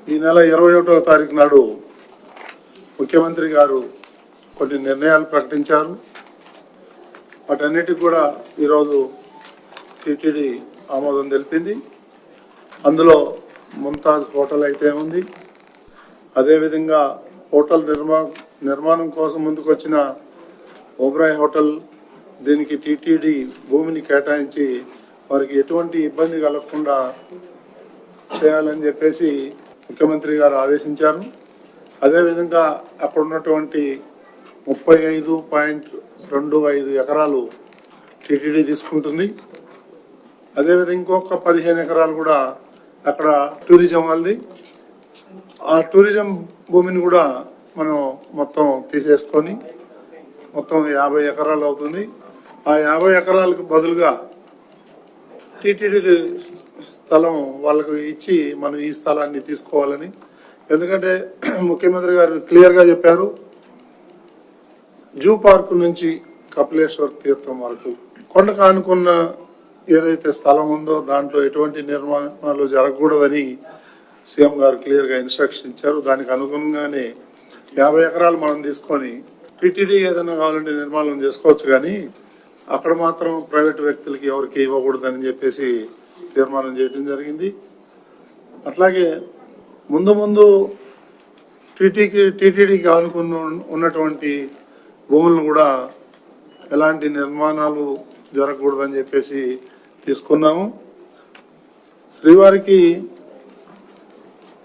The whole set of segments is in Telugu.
ఈ నెల 21వ తారీఖు నాడు ముఖ్యమంత్రి గారు కొన్ని నిర్ణయాలు ప్రకటించారు. వాటన్నిటికి కూడా ఈరోజు టీటీడీ ఆమోదం తెలిపింది. అందులో ముంతాజ్ హోటల్ అయితే ఉంది. అదేవిధంగా హోటల్ నిర్మాణం కోసం ముందుకొచ్చిన ఓబ్రాయ్ హోటల్, దీనికి టీటీడీ భూమిని కేటాయించి వారికి ఎటువంటి ఇబ్బంది కలగకుండా చేయాలని చెప్పేసి ముఖ్యమంత్రి గారు ఆదేశించారు. అదేవిధంగా అక్కడ ఉన్నటువంటి 35.25 ఎకరాలు టీటీడీ తీసుకుంటుంది. అదేవిధంగా ఇంకొక 15 ఎకరాలు కూడా అక్కడ టూరిజం వాళ్ళది. ఆ టూరిజం భూమిని కూడా మనం మొత్తం తీసేసుకొని మొత్తం 50 ఎకరాలు అవుతుంది. ఆ 50 ఎకరాలకు బదులుగా టీటీడీ స్థలం వాళ్ళకు ఇచ్చి మనం ఈ స్థలాన్ని తీసుకోవాలని. ఎందుకంటే ముఖ్యమంత్రి గారు క్లియర్గా చెప్పారు, జూ పార్క్ నుంచి కపిలేశ్వర తీర్థం వరకు కొండకు ఆనుకున్న ఏదైతే స్థలం ఉందో దాంట్లో ఎటువంటి నిర్మాణాలు జరగకూడదని సీఎం గారు క్లియర్గా ఇన్స్ట్రక్షన్ ఇచ్చారు. దానికి అనుగుణంగానే 50 ఎకరాలు మనం తీసుకొని టీటీడీ ఏదైనా కావాలంటే నిర్మాణం చేసుకోవచ్చు, కానీ అక్కడ మాత్రం ప్రైవేట్ వ్యక్తులకి ఎవరికి ఇవ్వకూడదని చెప్పేసి తీర్మానం చేయడం జరిగింది. అట్లాగే ముందు టీటీడీకి ఆనుకుని ఉన్నటువంటి భూములను కూడా ఎలాంటి నిర్మాణాలు జరగకూడదని చెప్పేసి తీసుకున్నాము. శ్రీవారికి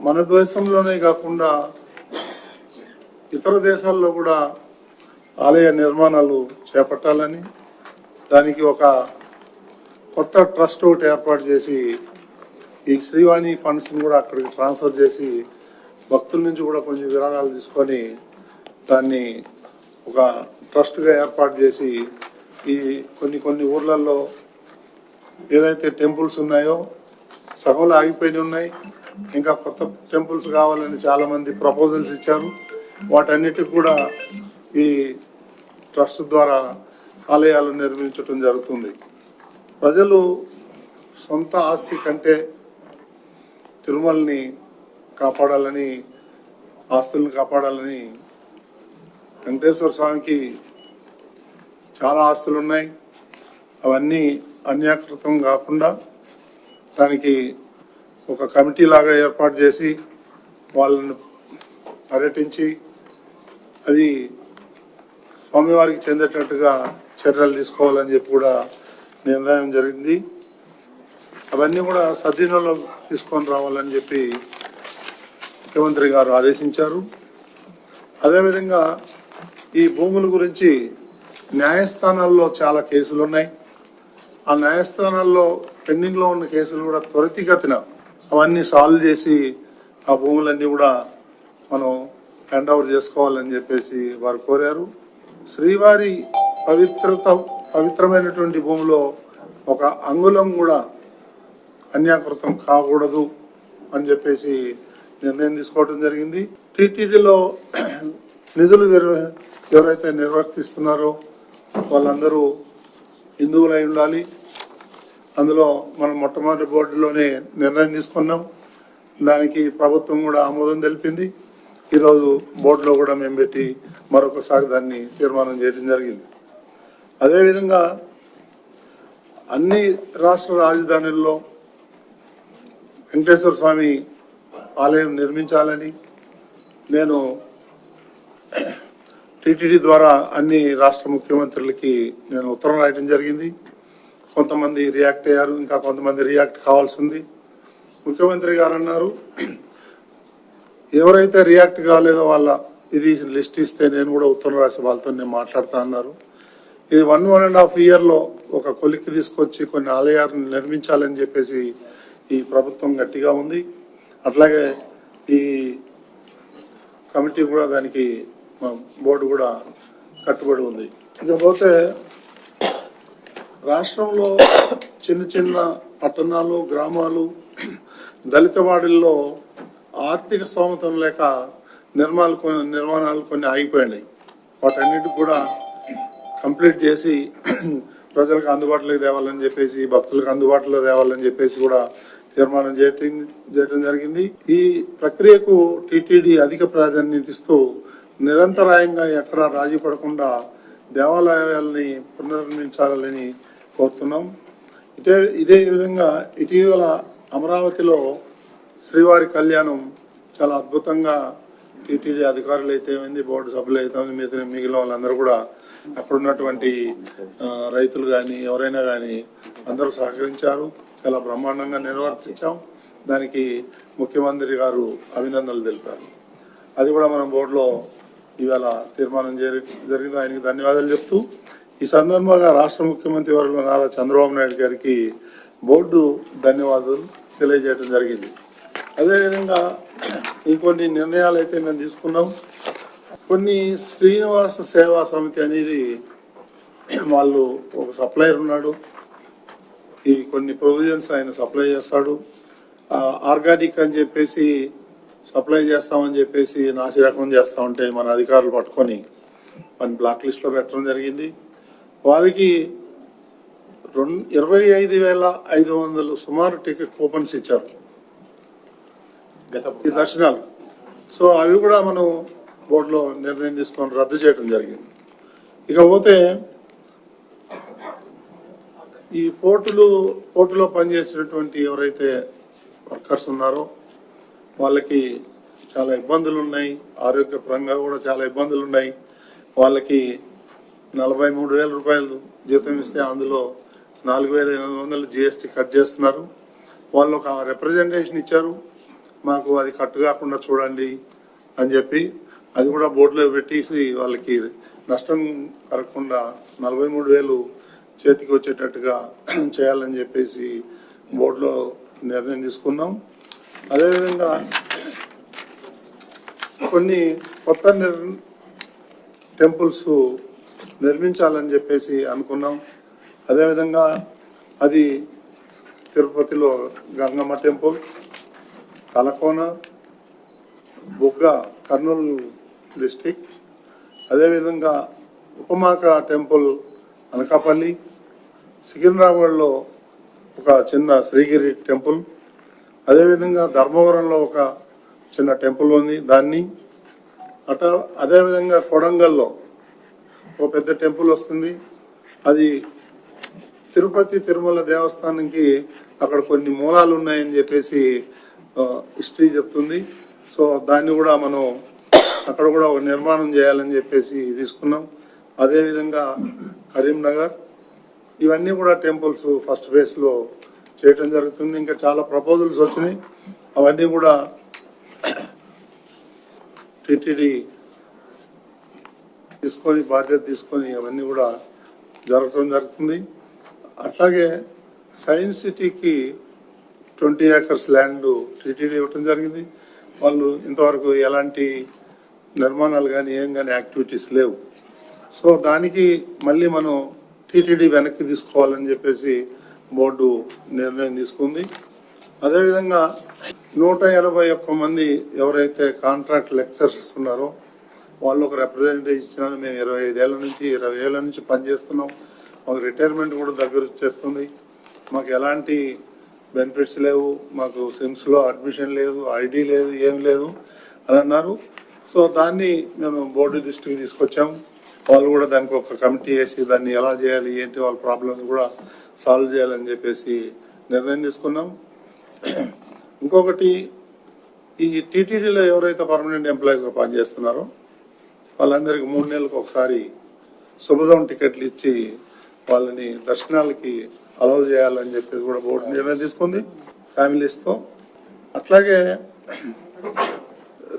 మన దేశంలోనే కాకుండా ఇతర దేశాల్లో కూడా ఆలయ నిర్మాణాలు చేపట్టాలని, దానికి ఒక కొత్త ట్రస్ట్ ఒకటి ఏర్పాటు చేసి ఈ శ్రీవాణి ఫండ్స్ని కూడా అక్కడికి ట్రాన్స్ఫర్ చేసి భక్తుల నుంచి కూడా కొంచెం విరాళాలు తీసుకొని దాన్ని ఒక ట్రస్ట్గా ఏర్పాటు చేసి ఈ కొన్ని ఊర్లలో ఏదైతే టెంపుల్స్ ఉన్నాయో సగంలో ఆగిపోయి ఉన్నాయి, ఇంకా కొత్త టెంపుల్స్ కావాలని చాలామంది ప్రపోజల్స్ ఇచ్చారు. వాటన్నిటికి కూడా ఈ ట్రస్ట్ ద్వారా ఆలయాలు నిర్మించడం జరుగుతుంది. ప్రజలు సొంత ఆస్తి కంటే తిరుమలని కాపాడాలని, ఆస్తులను కాపాడాలని, వెంకటేశ్వర స్వామికి చాలా ఆస్తులు ఉన్నాయి, అవన్నీ అన్యాకృతం కాకుండా దానికి ఒక కమిటీ లాగా ఏర్పాటు చేసి వాళ్ళని పర్యటించి అది స్వామివారికి చెందేటట్టుగా చర్యలు తీసుకోవాలని చెప్పి కూడా నిర్ణయం జరిగింది. అవన్నీ కూడా సద్వినియోగం తీసుకొని రావాలని చెప్పి ముఖ్యమంత్రి గారు ఆదేశించారు. అదేవిధంగా ఈ భూముల గురించి న్యాయస్థానాల్లో చాలా కేసులు ఉన్నాయి. ఆ న్యాయస్థానాల్లో పెండింగ్లో ఉన్న కేసులు కూడా త్వరితగతిన అవన్నీ సాల్వ్ చేసి ఆ భూములన్నీ కూడా మనం హ్యాండ్ ఓవర్ చేసుకోవాలని చెప్పేసి వారు కోరారు. శ్రీవారి పవిత్రమైనటువంటి భూమిలో ఒక అంగుళం కూడా అన్యాకృతం కాకూడదు అని చెప్పేసి నిర్ణయం తీసుకోవడం జరిగింది. టీటీడీలో నిధులు ఎవరైతే నిర్వర్తిస్తున్నారో వాళ్ళందరూ హిందువులై ఉండాలి. అందులో మనం మొట్టమొదటి బోర్డులోనే నిర్ణయం తీసుకున్నాం. దానికి ప్రభుత్వం కూడా ఆమోదం తెలిపింది. ఈరోజు బోర్డులో కూడా మేము పెట్టి మరొకసారి దాన్ని తీర్మానం చేయడం జరిగింది. అదేవిధంగా అన్ని రాష్ట్ర రాజధానుల్లో వెంకటేశ్వర స్వామి ఆలయం నిర్మించాలని నేను టీటీడీ ద్వారా అన్ని రాష్ట్ర ముఖ్యమంత్రులకి నేను ఉత్తరం రాయడం జరిగింది. కొంతమంది రియాక్ట్ అయ్యారు, ఇంకా కొంతమంది రియాక్ట్ కావాల్సి ఉంది. ముఖ్యమంత్రి గారు అన్నారు, ఎవరైతే రియాక్ట్ కాలేదో వాళ్ళ ఇది లిస్ట్ ఇస్తే నేను కూడా ఉత్తరం రాసి వాళ్ళతో నేను మాట్లాడుతా అన్నారు. ఇది 1.5 ఇయర్లో ఒక కొలిక్కి తీసుకొచ్చి కొన్ని ఆలయాలను నిర్మించాలని చెప్పేసి ఈ ప్రభుత్వం గట్టిగా ఉంది. అట్లాగే ఈ కమిటీ కూడా దానికి బోర్డు కూడా కట్టుబడి ఉంది. ఇకపోతే రాష్ట్రంలో చిన్న పట్టణాలు, గ్రామాలు, దళిత వాడల్లో ఆర్థిక స్తోమతం లేక నిర్మాణాలు కొన్ని ఆగిపోయినాయి. వాటన్నిటికి కూడా కంప్లీట్ చేసి ప్రజలకు అందుబాటులోకి తేవాలని చెప్పేసి, భక్తులకు అందుబాటులో తేవాలని చెప్పేసి కూడా తీర్మానం చేయడం జరిగింది. ఈ ప్రక్రియకు టిటిడి అధిక ప్రాధాన్యత ఇస్తూ నిరంతరాయంగా ఎక్కడ రాజీ పడకుండా దేవాలయాల్ని పునర్నిర్మించాలని కోరుతున్నాం. ఇదే విధంగా ఇటీవల అమరావతిలో శ్రీవారి కళ్యాణం చాలా అద్భుతంగా టిటిడి అధికారులు అయితే ఏమైంది, బోర్డు సభ్యులు అయితే మిగిలిన వాళ్ళందరూ కూడా అక్కడ ఉన్నటువంటి రైతులు కానీ ఎవరైనా కానీ అందరూ సహకరించారు. చాలా బ్రహ్మాండంగా నిర్వర్తించాం. దానికి ముఖ్యమంత్రి గారు అభినందనలు తెలిపారు. అది కూడా మనం బోర్డులో ఇవాళ తీర్మానం జరిగింది. ఆయనకి ధన్యవాదాలు చెప్తూ ఈ సందర్భంగా రాష్ట్ర ముఖ్యమంత్రి వర్యులు నారా చంద్రబాబు నాయుడు గారికి బోర్డు ధన్యవాదాలు తెలియజేయడం జరిగింది. అదేవిధంగా ఇంకొన్ని నిర్ణయాలు అయితే మేము తీసుకున్నాం. కొన్ని శ్రీనివాస సేవా సమితి అనేది వాళ్ళు ఒక సప్లయర్ ఉన్నాడు. ఈ కొన్ని ప్రొవిజన్స్ ఆయన సప్లై చేస్తాడు. ఆర్గానిక్ అని చెప్పేసి సప్లై చేస్తామని చెప్పేసి నాసిరకం చేస్తా ఉంటే మన అధికారులు పట్టుకొని మన బ్లాక్ లిస్ట్ లో పెట్టడం జరిగింది. వారికి 25,500 సుమారు టికెట్ కూపన్స్ ఇచ్చారు ఈ దర్శనాలు. సో అవి కూడా మనం బోర్డులో నిర్ణయం తీసుకొని రద్దు చేయడం జరిగింది. ఇకపోతే ఈ పోర్టులో పనిచేసినటువంటి ఎవరైతే వర్కర్స్ ఉన్నారో వాళ్ళకి చాలా ఇబ్బందులు ఉన్నాయి. ఆరోగ్యపరంగా కూడా చాలా ఇబ్బందులు ఉన్నాయి. వాళ్ళకి 43,000 రూపాయలు జీతం ఇస్తే అందులో 4,800 జిఎస్టీ కట్ చేస్తున్నారు. వాళ్ళు ఒక రిప్రజెంటేషన్ ఇచ్చారు, మాకు అది కట్ కాకుండా చూడండి అని చెప్పి అది కూడా బోర్డులో పెట్టేసి వాళ్ళకి నష్టం కలగకుండా 43,000 చేతికి వచ్చేటట్టుగా చేయాలని చెప్పేసి బోర్డులో నిర్ణయం తీసుకున్నాం. అదేవిధంగా కొన్ని కొత్త టెంపుల్స్ నిర్మించాలని చెప్పేసి అనుకున్నాం. అదేవిధంగా అది తిరుపతిలో గంగమ్మ టెంపుల్, తలకోన, బుగ్గ కర్నూలు డిస్టిక్, అదేవిధంగా ఉపమాక టెంపుల్ అనకాపల్లి, సికింద్రాబాద్లో ఒక చిన్న శ్రీగిరి టెంపుల్, అదేవిధంగా ధర్మవరంలో ఒక చిన్న టెంపుల్ ఉంది దాన్ని అదేవిధంగా కొడంగల్లో ఒక పెద్ద టెంపుల్ వస్తుంది. అది తిరుపతి తిరుమల దేవస్థానంకి అక్కడ కొన్ని మూలాలు ఉన్నాయని చెప్పేసి హిస్టరీ చెప్తుంది. సో దాన్ని కూడా మనం అక్కడ కూడా ఒక నిర్మాణం చేయాలని చెప్పేసి తీసుకున్నాం. అదేవిధంగా కరీంనగర్, ఇవన్నీ కూడా టెంపుల్స్ ఫస్ట్ ఫేజ్ లో చేయటం జరుగుతుంది. ఇంకా చాలా ప్రపోజల్స్ వచ్చినాయి, అవన్నీ కూడా టిటిడి తీసుకొని బాధ్యత తీసుకొని అవన్నీ కూడా జరగటం జరుగుతుంది. అట్లాగే సైన్స్ సిటీకి 20 acres ల్యాండ్ టిటిడి ఇవ్వటం జరిగింది. వాళ్ళు ఇంతవరకు ఎలాంటి నిర్మాణాలు కానీ ఏం కానీ యాక్టివిటీస్ లేవు. సో దానికి మళ్ళీ మనం టిటిడి వెనక్కి తీసుకోవాలని చెప్పేసి బోర్డు నిర్ణయం తీసుకుంది. అదేవిధంగా 181 మంది ఎవరైతే కాంట్రాక్ట్ లెక్చరర్స్ ఉన్నారో వాళ్ళు ఒక రిప్రజెంటేషన్ ఇచ్చినారు. మేము 20 ఏళ్ళ నుంచి పనిచేస్తున్నాం, మాకు రిటైర్మెంట్ కూడా దగ్గర వచ్చేస్తుంది, మాకు ఎలాంటి బెనిఫిట్స్ లేవు, మాకు సిమ్స్లో అడ్మిషన్ లేదు, ఐడి లేదు, ఏం లేదు అని అన్నారు. సో దాన్ని మేము బోర్డు దృష్టికి తీసుకొచ్చాము. వాళ్ళు కూడా దానికి ఒక కమిటీ వేసి దాన్ని ఎలా చేయాలి ఏంటి వాళ్ళ ప్రాబ్లమ్స్ కూడా సాల్వ్ చేయాలని చెప్పేసి నిర్ణయం తీసుకున్నాం. ఇంకొకటి, ఈ టీటీడీలో ఎవరైతే పర్మనెంట్ ఎంప్లాయీస్గా పనిచేస్తున్నారో వాళ్ళందరికీ 3 నెలలకు ఒకసారి శుభదం టికెట్లు ఇచ్చి వాళ్ళని దర్శనాలకి అలౌ చేయాలని చెప్పేసి కూడా బోర్డు నిర్ణయం తీసుకుంది ఫ్యామిలీస్తో. అట్లాగే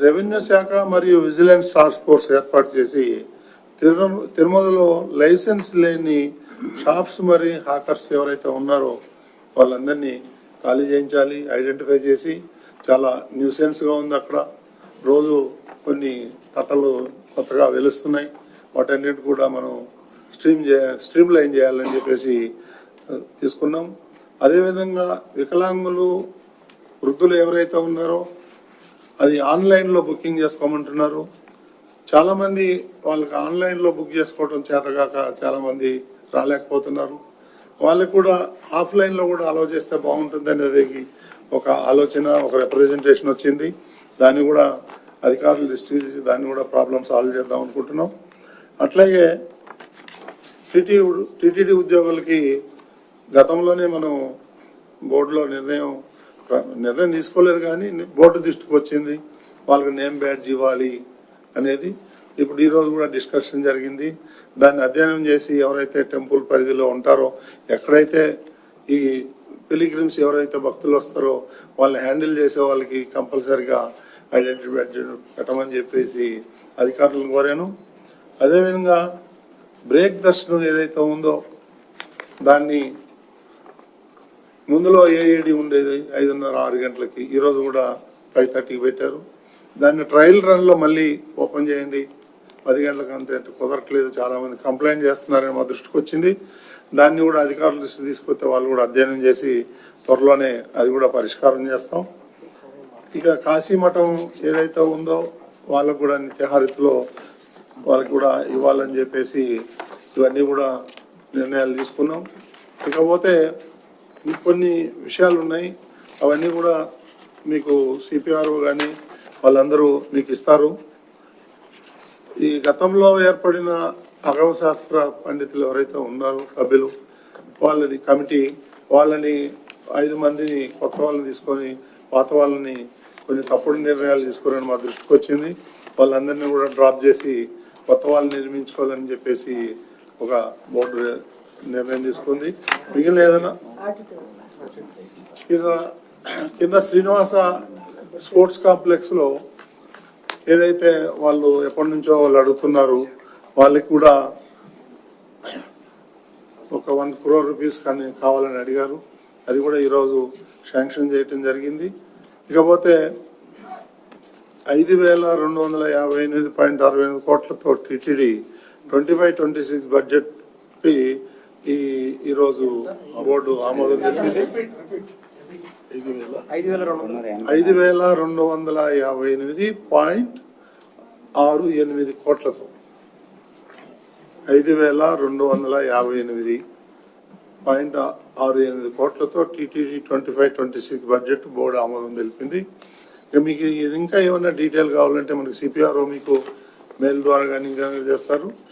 రెవెన్యూ శాఖ మరియు విజిలెన్స్ టాస్క్ ఫోర్స్ ఏర్పాటు చేసి తిరుమలలో లైసెన్స్ లేని షాప్స్ మరి హాకర్స్ ఎవరైతే ఉన్నారో వాళ్ళందరినీ ఖాళీ చేయించాలి, ఐడెంటిఫై చేసి. చాలా న్యూసెన్స్గా ఉంది అక్కడ, రోజు కొన్ని తట్టలు కొత్తగా వెలుస్తున్నాయి, వాటన్నిటి కూడా మనం స్ట్రీమ్ లైన్ చేయాలని చెప్పేసి తీసుకున్నాం. అదేవిధంగా వికలాంగులు వృద్ధులు ఎవరైతే ఉన్నారో అది ఆన్లైన్లో బుకింగ్ చేసుకోమంటున్నారు. చాలామంది వాళ్ళకి ఆన్లైన్లో బుక్ చేసుకోవడం చేతగాక చాలామంది రాలేకపోతున్నారు. వాళ్ళకి కూడా ఆఫ్లైన్లో కూడా అలౌ చేస్తే బాగుంటుంది అనేది ఒక ఆలోచన, ఒక రిప్రజెంటేషన్ వచ్చింది. దాన్ని కూడా అధికారులు దృష్టి తీసి దాన్ని కూడా ప్రాబ్లమ్ సాల్వ్ చేద్దాం అనుకుంటున్నాం. అట్లాగే టీటీడీ ఉద్యోగులకి గతంలోనే మనం బోర్డులో నిర్ణయం తీసుకోలేదు, కానీ బోర్డు దృష్టికి వచ్చింది వాళ్ళకి నేమ్ బ్యాడ్జ్ ఇవ్వాలి అనేది. ఇప్పుడు ఈరోజు కూడా డిస్కషన్ జరిగింది. దాన్ని అధ్యయనం చేసి ఎవరైతే టెంపుల్ పరిధిలో ఉంటారో, ఎక్కడైతే ఈ పిలిగ్రిమ్స్ ఎవరైతే భక్తులు వస్తారో వాళ్ళని హ్యాండిల్ చేసే వాళ్ళకి కంపల్సరిగా ఐడెంటిటీ బ్యాడ్జ్ పెట్టమని చెప్పేసి అధికారులను కోరాను. అదేవిధంగా బ్రేక్ దర్శనం ఏదైతే ఉందో దాన్ని ముందులో ఏఏడి ఉండేది 5:30-6 గంటలకి, ఈరోజు కూడా 5:30కి పెట్టారు. దాన్ని ట్రయల్ రన్లో మళ్ళీ ఓపెన్ చేయండి 10 గంటలకు అంతే అంటే కుదరట్లేదు, చాలా మంది కంప్లైంట్ చేస్తున్నారని మా దృష్టికి వచ్చింది. దాన్ని కూడా అధికారుల దృష్టి తీసుకొస్తే వాళ్ళు కూడా అధ్యయనం చేసి త్వరలోనే అది కూడా పరిష్కారం చేస్తాం. ఇక కాశీమఠం ఏదైతే ఉందో వాళ్ళకు కూడా నిత్యహారితిలో వాళ్ళకి కూడా ఇవ్వాలని చెప్పేసి ఇవన్నీ కూడా నిర్ణయాలు తీసుకున్నాం. ఇకపోతే కొన్ని విషయాలు ఉన్నాయి, అవన్నీ కూడా మీకు సిపిఆర్ఓ కానీ వాళ్ళందరూ మీకు ఇస్తారు. ఈ గతంలో ఏర్పడిన అగవ శాస్త్ర పండితులు ఎవరైతే ఉన్నారో సభ్యులు, వాళ్ళని కమిటీ వాళ్ళని 5 మందిని కొత్త వాళ్ళని తీసుకొని పాత వాళ్ళని కొన్ని తప్పుడు నిర్ణయాలు తీసుకుని మా దృష్టికి వచ్చింది. వాళ్ళందరినీ కూడా డ్రాప్ చేసి కొత్త వాళ్ళని నిర్మించుకోవాలని చెప్పేసి ఒక బోర్డు నిర్ణయం తీసుకుంది. మిగిలిన ఏదైనా కింద శ్రీనివాస స్పోర్ట్స్ కాంప్లెక్స్ లో ఏదైతే వాళ్ళు ఎప్పటి నుంచో వాళ్ళు అడుగుతున్నారు, వాళ్ళకి కూడా ఒక 1 crore రూపీస్ కానీ కావాలని అడిగారు. అది కూడా ఈరోజు శాంక్షన్ చేయటం జరిగింది. ఇకపోతే 5,258.68 కోట్లతో టీటీడీ 25-26 బడ్జెట్ ఈరోజు బోర్డు ఆమోదం తెలిపింది. 5,258.68 కోట్లతో 5,258.68 కోట్లతో టీటీడీ 25-26 బడ్జెట్ బోర్డు ఆమోదం తెలిపింది. ఇక మీకు ఇది ఇంకా ఏమైనా డీటెయిల్ కావాలంటే మనకి సిపిఆర్ఓ మీకు మెయిల్ ద్వారా కానీ ఇంకా చేస్తారు.